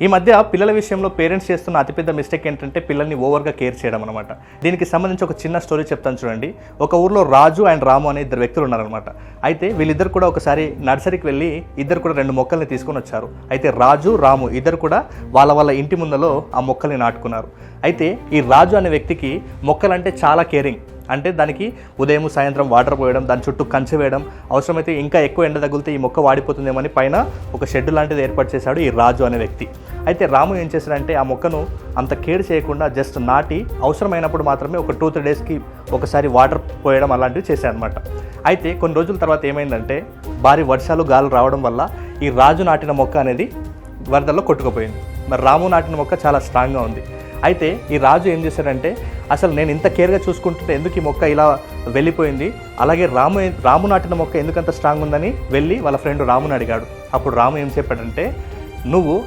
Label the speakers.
Speaker 1: ఈ మధ్య పిల్లల విషయంలో పేరెంట్స్ చేస్తున్న అతిపెద్ద మిస్టేక్ ఏంటంటే పిల్లల్ని ఓవర్గా కేర్ చేయడం అనమాట. దీనికి సంబంధించి ఒక చిన్న స్టోరీ చెప్తాను చూడండి. ఒక ఊర్లో రాజు అండ్ రాము అనే ఇద్దరు వ్యక్తులు ఉన్నారనమాట. అయితే వీళ్ళిద్దరు కూడా ఒకసారి నర్సరీకి వెళ్ళి ఇద్దరు కూడా 2 మొక్కల్ని తీసుకొని వచ్చారు. అయితే రాజు రాము ఇద్దరు కూడా వాళ్ళ ఇంటి ముందలో ఆ మొక్కల్ని నాటుకున్నారు. అయితే ఈ రాజు అనే వ్యక్తికి మొక్కలంటే చాలా కేరింగ్. అంటే దానికి ఉదయం సాయంత్రం వాటర్ పోయడం, దాని చుట్టూ కంచె వేయడం, అవసరమైతే ఇంకా ఎక్కువ ఎండ తగిలితే ఈ మొక్క వాడిపోతుందేమని పైన ఒక షెడ్ లాంటిది ఏర్పాటు చేశాడు ఈ రాజు అనే వ్యక్తి. అయితే రాము ఏం చేశాడంటే ఆ మొక్కను అంత కేర్ చేయకుండా జస్ట్ నాటి అవసరమైనప్పుడు మాత్రమే ఒక 2-3 డేస్కి ఒకసారి వాటర్ పోయడం అలాంటివి చేశాడనమాట. అయితే కొన్ని రోజుల తర్వాత ఏమైందంటే భారీ వర్షాలు గాలు రావడం వల్ల ఈ రాజు నాటిన మొక్క అనేది వరదల్లో కొట్టుకుపోయింది. మరి రాము నాటిన మొక్క చాలా స్ట్రాంగ్గా ఉంది. అయితే ఈ రాజు ఏం చేశాడంటే అసలు నేను ఇంత కేర్గా చూసుకుంటుంటే ఎందుకు ఈ మొక్క ఇలా వెళ్ళిపోయింది, అలాగే రాము నాటిన మొక్క ఎందుకంత స్ట్రాంగ్ ఉందని వెళ్ళి వాళ్ళ ఫ్రెండ్ రాముని అడిగాడు. అప్పుడు రాము ఏం చెప్పాడంటే, నువ్వు